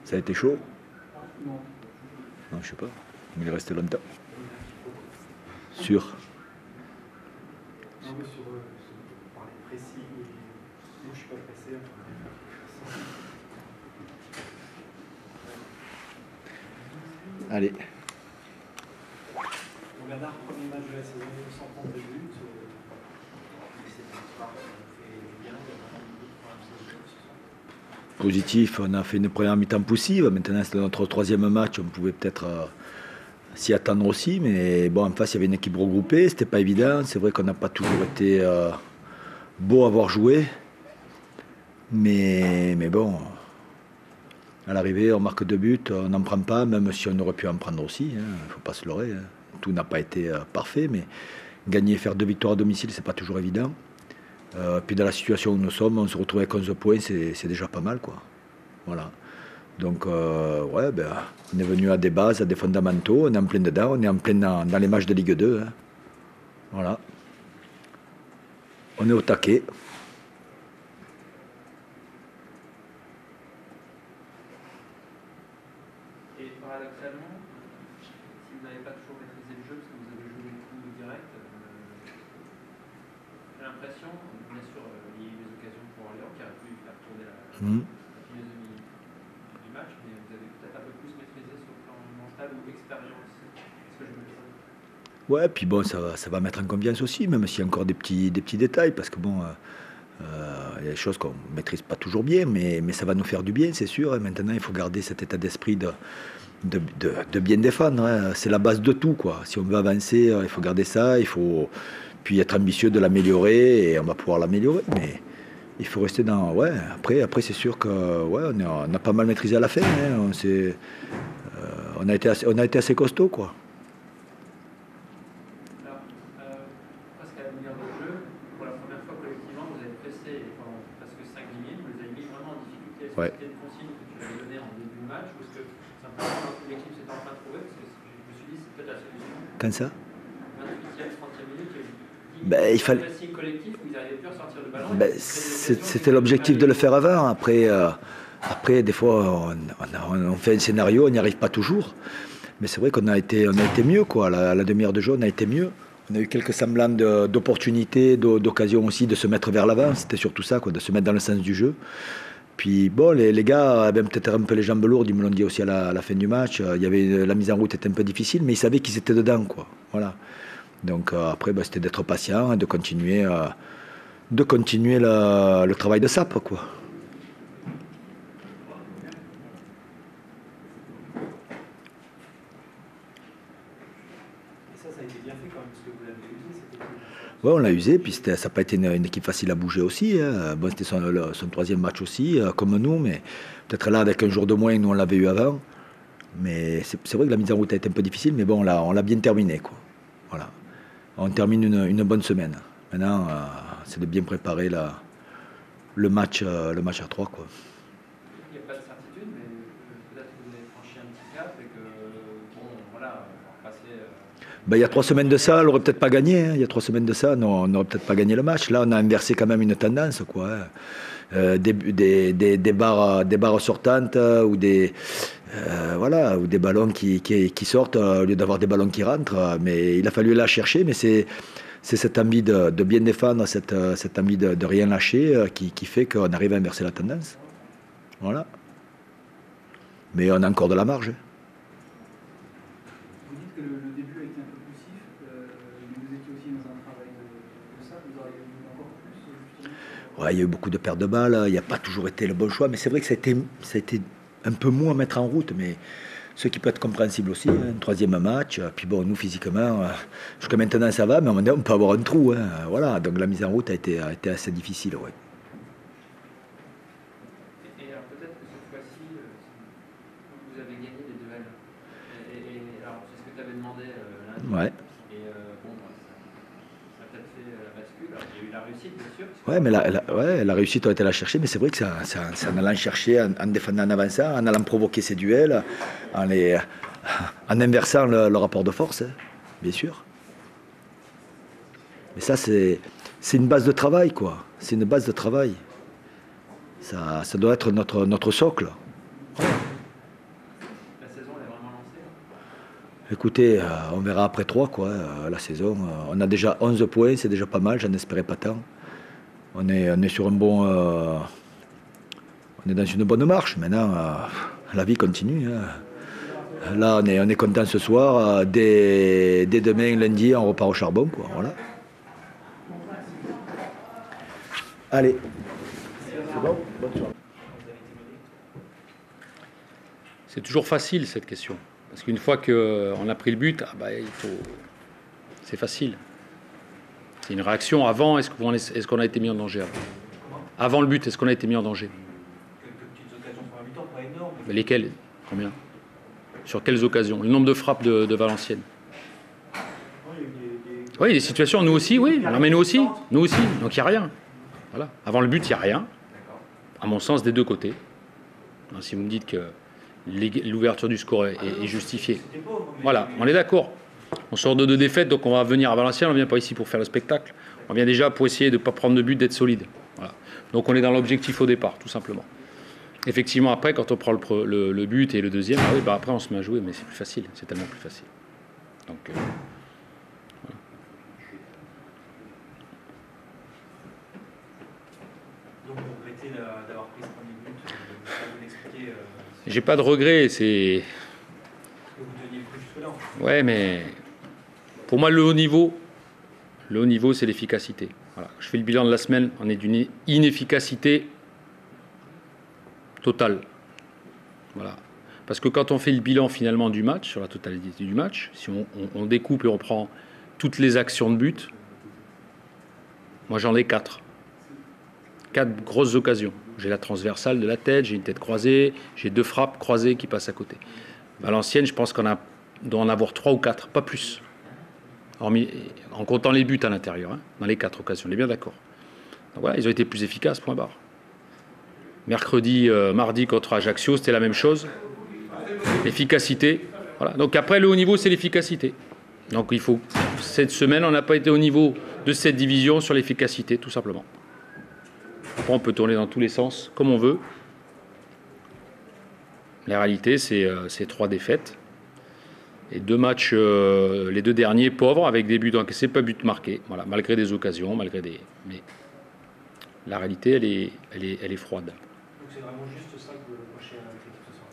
Ça a été chaud? Non, je sais pas. Mais il est resté longtemps. Sûr. Non, mais pour parler précis, moi je suis pas pressé. Allez. Bon, Bernard, premier match de la saison, sans prendre de but. Cette victoire fait bien. Positif, on a fait une première mi-temps poussive. Maintenant, c'est notre troisième match. On pouvait peut-être s'y attendre aussi. Mais bon, en face, il y avait une équipe regroupée. C'était pas évident. C'est vrai qu'on n'a pas toujours été beau à avoir joué. Mais bon, à l'arrivée, on marque 2 buts. On n'en prend pas, même si on aurait pu en prendre aussi. Il ne faut pas se leurrer. Tout n'a pas été parfait. Mais gagner et faire 2 victoires à domicile, c'est pas toujours évident. Puis dans la situation où nous sommes, on se retrouve avec 11 points, c'est déjà pas mal, quoi. Voilà. Donc, ouais, on est venu à des bases, à des fondamentaux, on est en plein dedans, on est en plein dans les matchs de Ligue 2. Hein. Voilà. On est au taquet. Et paradoxalement, si vous n'avez pas toujours maîtrisé le jeu, parce que vous avez joué les coups directs, j'ai l'impression, bien sûr, il y a eu des occasions pour Orléans qui auraient pu faire tourner la philosophie du match, mais vous avez peut-être un peu plus maîtrisé sur le plan mental ou expérience. Est-ce que je me trompe? Ouais, puis bon, ça va mettre en confiance aussi, même s'il y a encore des petits détails, parce que bon, il y a des choses qu'on ne maîtrise pas toujours bien, mais ça va nous faire du bien, c'est sûr. Et maintenant, il faut garder cet état d'esprit de bien défendre. Hein. C'est la base de tout, quoi. Si on veut avancer, il faut garder ça, il faut puis être ambitieux de l'améliorer, et on va pouvoir l'améliorer. Mais il faut rester dans... Ouais, après c'est sûr que ouais, on a pas mal maîtrisé à la fin. Hein. On a été assez costaud, quoi. Alors, presque à la lumière du jeu, pour la première fois collectivement, vous avez pressé pendant presque 5-10 minutes, vous les avez mis vraiment en difficulté. Est-ce que c'était une consigne que tu avais donnée en début de match, ou est-ce que simplement l'équipe s'était en train de trouver? Parce que je me suis dit, c'est peut-être la solution. Comme ça 28e, 30e minute, il fallait... pressing collectif, vous n'arrivez plus à sortir le ballon. C'était l'objectif de le faire avant. Après des fois, on fait un scénario, on n'y arrive pas toujours. Mais c'est vrai qu'on a été mieux, quoi. La demi-heure de jeu, on a été mieux. On a eu quelques semblants d'opportunités, d'occasions aussi de se mettre vers l'avant. C'était surtout ça, quoi, de se mettre dans le sens du jeu. Puis bon, les gars avaient peut-être un peu les jambes lourdes, ils me l'ont dit aussi à la fin du match. La mise en route était un peu difficile, mais ils savaient qu'ils étaient dedans, quoi. Voilà. Donc après, c'était d'être patient et de continuer le travail de sape, quoi. Et ça a été bien fait quand même, parce que vous l'avez usé, cette équipe. Ouais, on l'a usé, puis ça n'a pas été une équipe facile à bouger aussi. Hein. Bon, c'était son troisième match aussi, comme nous, mais peut-être là, avec un jour de moins, nous on l'avait eu avant. Mais c'est vrai que la mise en route a été un peu difficile, mais bon, on l'a bien terminé, quoi. Voilà. On termine une bonne semaine. Maintenant, c'est de bien préparer le match à 3, quoi. Il n'y a pas de certitude, mais peut-être que vous avez franchi un petit cap et que, bon, voilà, on va passer... Il y a 3 semaines de ça, on n'aurait peut-être pas gagné. Hein. Il y a 3 semaines de ça, non, on n'aurait peut-être pas gagné le match. Là, on a inversé quand même une tendance, quoi. Hein. Des barres sortantes ou ou des ballons qui sortent au lieu d'avoir des ballons qui rentrent. Mais il a fallu la chercher, mais c'est cette envie de bien défendre, cette envie de rien lâcher qui fait qu'on arrive à inverser la tendance. Voilà. Mais on a encore de la marge. Vous dites que le début a été un peu poussif, mais vous étiez aussi dans un travail de ça, vous auriez voulu encore plus, justement. Ouais, il y a eu beaucoup de pertes de balles, il n'y a pas toujours été le bon choix, mais c'est vrai que ça a été un peu mou à mettre en route, mais ce qui peut être compréhensible aussi, hein, un troisième match, puis bon, nous physiquement, jusqu'à maintenant ça va, mais à un moment donné, on peut avoir un trou, hein, voilà, donc la mise en route a été assez difficile, ouais. Et alors peut-être que cette fois-ci, vous avez gagné les duels. Et alors, c'est ce que tu avais demandé lundi. Ouais. Et bon, ça a peut-être fait la bascule. Alors, il y a eu la réussite, bien sûr. Ouais, mais la réussite a été la chercher, mais c'est vrai que c'est en allant chercher, en défendant en avançant, en allant provoquer ces duels, en inversant le rapport de force, hein, bien sûr. Mais ça, c'est une base de travail, quoi. C'est une base de travail. Ça doit être notre socle. Écoutez, on verra après 3, quoi, la saison. On a déjà 11 points, c'est déjà pas mal, j'en espérais pas tant. On est sur un bon. On est dans une bonne marche. Maintenant, la vie continue, hein. Là, on est content ce soir. Dès demain, lundi, on repart au charbon, quoi. Voilà. Allez. C'est bon? Bonne soirée. C'est toujours facile cette question. Parce qu'une fois qu'on a pris le but, c'est facile. C'est une réaction. Avant, est-ce qu'on a été mis en danger avant le but, est-ce qu'on a été mis en danger? Quelques petites occasions sur la mi-temps, pas énormes. Mais lesquelles? Combien? Sur quelles occasions? Le nombre de frappes de Valenciennes? Oui, des situations, nous aussi, oui. Non, mais nous aussi. Donc il n'y a rien. Voilà. Avant le but, il n'y a rien. À mon sens, des deux côtés. Alors, si vous me dites que l'ouverture du score est justifiée. Voilà, on est d'accord. On sort de 2 défaites, donc on va venir à Valenciennes, on ne vient pas ici pour faire le spectacle. On vient déjà pour essayer de ne pas prendre de but, d'être solide. Voilà. Donc on est dans l'objectif au départ, tout simplement. Effectivement, après, quand on prend le but et le deuxième, après on se met à jouer, mais c'est plus facile, c'est tellement plus facile. Donc, voilà. Donc vous regrettez d'avoir pris ce premier but, vous l'expliquez. J'ai pas de regret, c'est... Que vous deveniez plus jusque-là. Ouais, mais pour moi, le haut niveau, c'est l'efficacité. Voilà. Je fais le bilan de la semaine, on est d'une inefficacité totale. Voilà. Parce que quand on fait le bilan finalement du match, sur la totalité du match, si on découpe et on prend toutes les actions de but, moi j'en ai 4. 4 grosses occasions. J'ai la transversale de la tête, j'ai une tête croisée, j'ai 2 frappes croisées qui passent à côté. Valenciennes, je pense qu'on doit en avoir 3 ou 4, pas plus. Hormis, en comptant les buts à l'intérieur, hein, dans les 4 occasions, on est bien d'accord. Donc voilà, ils ont été plus efficaces, point barre. Mardi contre Ajaccio, c'était la même chose. L'efficacité. Voilà. Donc après, le haut niveau, c'est l'efficacité. Donc cette semaine, on n'a pas été au niveau de cette division sur l'efficacité, tout simplement. Après, on peut tourner dans tous les sens, comme on veut. La réalité, c'est 3 défaites. Et 2 matchs, les 2 derniers, pauvres, avec des buts encaissés, pas buts marqués. Voilà, malgré des occasions, malgré des... Mais la réalité, elle est froide. Donc c'est vraiment juste ça que vous reprochez à l'équipe ce soir?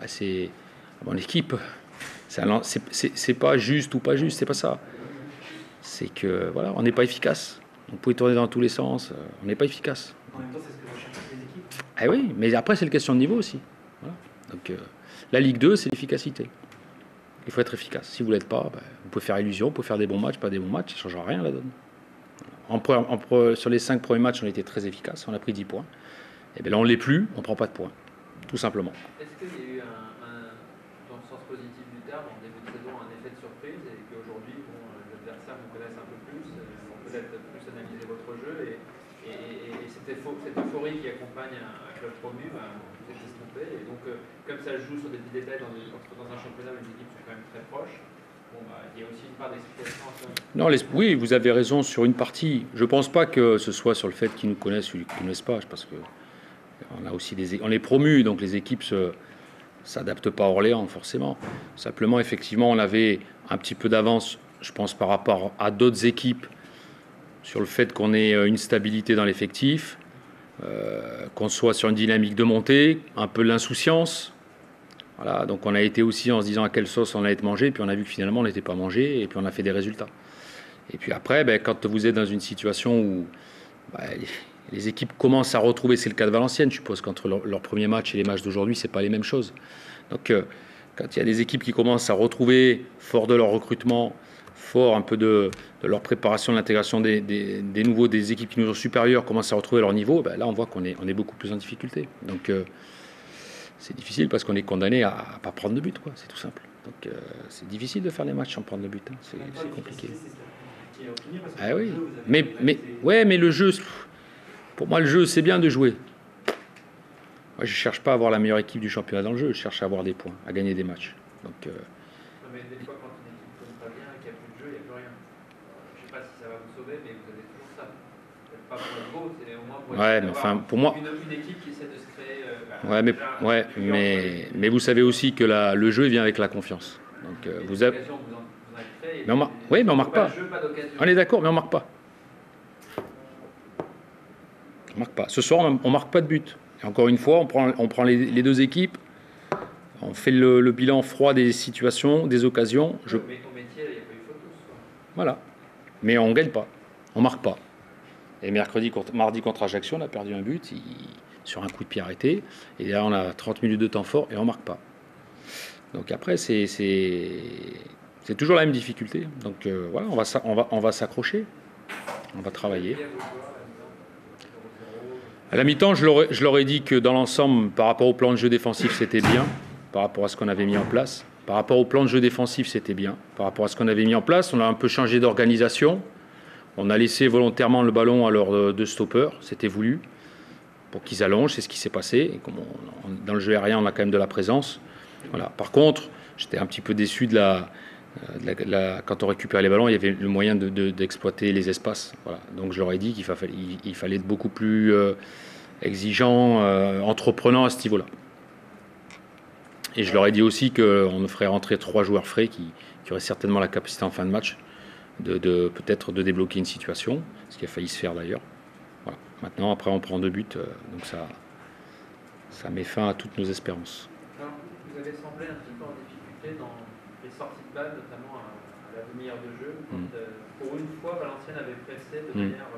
C'est mon équipe. C'est pas juste ou pas juste, c'est pas ça. C'est que, voilà, on n'est pas efficace. On peut tourner dans tous les sens, on n'est pas efficace. En même temps, c'est ce que recherchent les équipes. Eh oui, mais après, c'est une question de niveau aussi. Voilà. Donc, la Ligue 2, c'est l'efficacité. Il faut être efficace. Si vous ne l'êtes pas, vous pouvez faire illusion, vous pouvez faire des bons matchs, pas des bons matchs, ça ne changera rien la donne. Sur les 5 premiers matchs, on a été très efficace, on a pris 10 points. Et bien là, on ne l'est plus, on ne prend pas de points. Tout simplement. Est-ce qu'il y a eu dans le sens positif du terme, en début de saison, un effet de surprise et qu'aujourd'hui, l'adversaire vous connaisse un peu plus, vont peut-être plus analyser votre jeu et cette euphorie qui accompagne un club promu, vous êtes estompé. Et donc, comme ça se joue sur des petits détails dans un championnat où les équipes sont quand même très proches, il y a aussi une part d'explication. Non, oui, vous avez raison sur une partie. Je ne pense pas que ce soit sur le fait qu'ils nous connaissent ou qu'ils ne nous connaissent pas, parce que on est promu, donc les équipes s'adaptent pas à Orléans, forcément. Simplement, effectivement, on avait un petit peu d'avance, je pense, par rapport à d'autres équipes, sur le fait qu'on ait une stabilité dans l'effectif, qu'on soit sur une dynamique de montée, un peu l'insouciance. Voilà, donc on a été aussi en se disant à quelle sauce on allait être mangé, puis on a vu que finalement on n'était pas mangé, et puis on a fait des résultats. Et puis après, quand vous êtes dans une situation où les équipes commencent à retrouver, c'est le cas de Valenciennes, je suppose qu'entre leur premier match et les matchs d'aujourd'hui, c'est pas les mêmes choses. Donc quand il y a des équipes qui commencent à retrouver, fort de leur recrutement, fort un peu de leur préparation, de l'intégration des nouveaux, des équipes qui nous sont supérieures, commencent à retrouver leur niveau, là on voit qu'on est beaucoup plus en difficulté. Donc c'est difficile parce qu'on est condamné à ne pas prendre de but, quoi. C'est tout simple. Donc c'est difficile de faire les matchs sans prendre de but, hein. C'est compliqué. Ah oui, mais le jeu, pour moi le jeu c'est bien de jouer. Moi je cherche pas à avoir la meilleure équipe du championnat dans le jeu, je cherche à avoir des points, à gagner des matchs. Donc mais des fois quand une équipe ne tourne pas bien et qu'il n'y a plus de jeu, il n'y a plus rien. Je ne sais pas si ça va vous sauver, mais vous avez toujours ça. Pas pour être beau, c'est au moins pour ouais, mais enfin pour moi une équipe qui essaie de se créer. Mais vous savez aussi que le jeu vient avec la confiance. Donc, vous avez... Mais oui, mais on marque pas. On est d'accord, mais on marque pas. On marque pas. Ce soir, on marque pas de but. Et encore une fois, on prend les deux équipes, on fait le bilan froid des situations, des occasions. Mais au métier, il n'y a pas eu photo ce soir. Voilà. Mais on gagne pas. On marque pas. Et mardi contre Ajaccio, on a perdu un but sur un coup de pied arrêté. Et là, on a 30 minutes de temps fort et on marque pas. Donc après, c'est toujours la même difficulté. Donc voilà, on va s'accrocher. On va travailler. À la mi-temps, je leur ai dit que dans l'ensemble, par rapport au plan de jeu défensif, c'était bien. Par rapport à ce qu'on avait mis en place. Par rapport au plan de jeu défensif, c'était bien. Par rapport à ce qu'on avait mis en place, on a un peu changé d'organisation. On a laissé volontairement le ballon à leurs deux stoppeurs. C'était voulu. Pour qu'ils allongent, c'est ce qui s'est passé. Et comme dans le jeu aérien, on a quand même de la présence. Voilà. Par contre, j'étais un petit peu déçu quand on récupérait les ballons, il y avait le moyen d'exploiter les espaces. Voilà. Donc je leur ai dit qu'il fallait être beaucoup plus exigeant, entreprenant à ce niveau-là. Et je leur ai dit aussi qu'on ferait rentrer 3 joueurs frais qui auraient certainement la capacité en fin de match peut-être de débloquer une situation, ce qui a failli se faire d'ailleurs. Voilà. Maintenant, après, on prend 2 buts, donc ça met fin à toutes nos espérances. Alors, vous avez semblé un petit peu en difficulté dans les sorties de balle, notamment à la demi-heure de jeu, quand, pour une fois, Valenciennes avait pressé de manière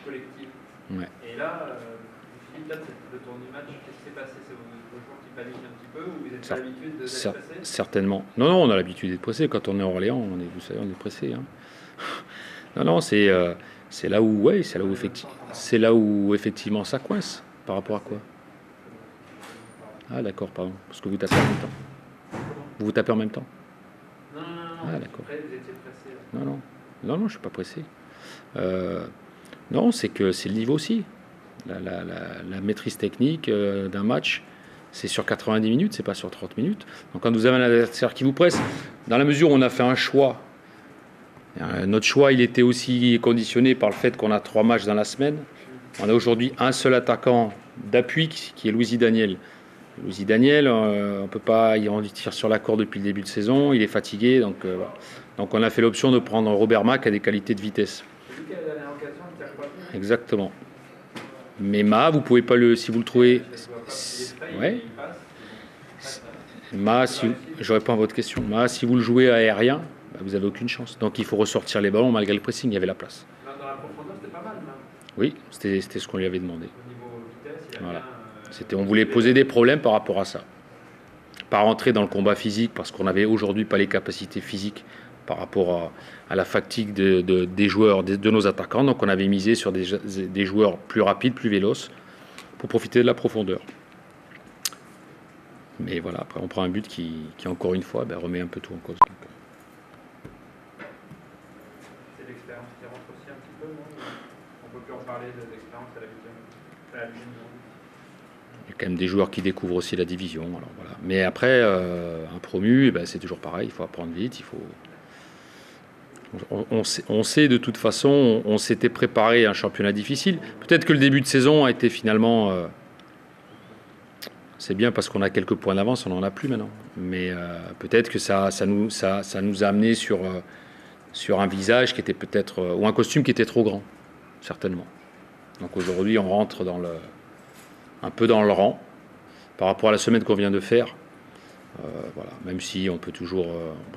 collective. Ouais. Et là, je me suis dit, peut-être c'est le tour du match, qu'est-ce qui s'est passé? C'est vos joueurs qui paniquent un petit peu, ou vous êtes pas l'habitude d'être pressé? Certainement. Non, on a l'habitude d'être pressé. Quand on est à Orléans, vous savez, on est pressé. Hein. Non, c'est là où, c'est là où effectivement ça coince. Par rapport à quoi? Ah d'accord, pardon. Parce que vous tapez en même temps. Vous tapez en même temps? Non. Ah d'accord. Après, vous étiez pressé. Non, je ne suis pas pressé. Non, c'est que c'est le niveau aussi. La maîtrise technique d'un match, c'est sur 90 minutes, c'est pas sur 30 minutes. Donc quand vous avez un adversaire qui vous presse, dans la mesure où on a fait un choix, notre choix, il était aussi conditionné par le fait qu'on a 3 matchs dans la semaine. On a aujourd'hui un seul attaquant d'appui qui est Louis Daniel. Louis Daniel, on peut pas, il tire sur la corde depuis le début de saison, il est fatigué, donc on a fait l'option de prendre Robert Mack à des qualités de vitesse. C'est lui qui a la dernière occasion, il tire quoi? Exactement. Mais Ma, vous pouvez pas si vous le trouvez. Ouais. Ma, je réponds à votre question. Ma, si vous le jouez aérien, vous n'avez aucune chance. Donc il faut ressortir les ballons malgré le pressing, il y avait la place. Dans la profondeur, c'était pas mal, même. Oui, c'était ce qu'on lui avait demandé. Au niveau vitesse, il a voilà. bien, On voulait poser des problèmes par rapport à ça. Pas rentrer dans le combat physique parce qu'on n'avait aujourd'hui pas les capacités physiques par rapport à la fatigue des joueurs, de nos attaquants. Donc on avait misé sur des joueurs plus rapides, plus véloces pour profiter de la profondeur. Mais voilà, après on prend un but qui encore une fois, remet un peu tout en cause. C'est l'expérience qui rentre aussi un petit peu, non? On peut plus en parler de l'expérience à la division. Il y a quand même des joueurs qui découvrent aussi la division. Alors voilà. Mais après, un promu, c'est toujours pareil, il faut apprendre vite, on sait de toute façon, on s'était préparé à un championnat difficile. Peut-être que le début de saison a été finalement... c'est bien parce qu'on a quelques points d'avance, on n'en a plus maintenant. Mais peut-être que ça nous a amené sur un visage qui était peut-être... ou un costume qui était trop grand, certainement. Donc aujourd'hui, on rentre un peu dans le rang par rapport à la semaine qu'on vient de faire. Voilà. Même si on peut toujours...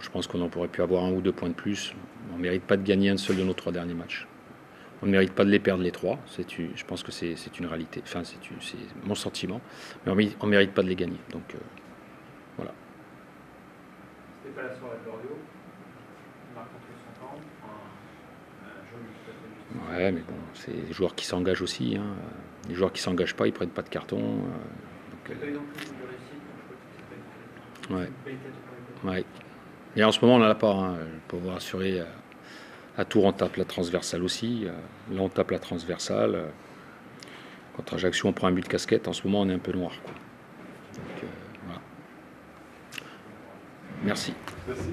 je pense qu'on en pourrait pu avoir 1 ou 2 points de plus. On ne mérite pas de gagner un seul de nos 3 derniers matchs. On ne mérite pas de les perdre les 3. Je pense que c'est une réalité. Enfin, c'est mon sentiment. Mais on ne mérite pas de les gagner. Donc, voilà. C'était pas la soirée de Loriot. On marque contre son camp. Un jaune tout à fait juste. Ouais, mais bon, c'est des joueurs qui s'engagent aussi. Hein. Les joueurs qui ne s'engagent pas, ils ne prennent pas de carton. Pas eu non plus de réussite, donc je crois que c'est pas une Ouais. Et en ce moment, on n'en a pas. Hein. Pour vous rassurer, à Tours, on tape la transversale aussi. Là, on tape la transversale. Contre Ajaccio, on prend un but de casquette. En ce moment, on est un peu noir. Quoi. Donc, voilà. Merci. Merci.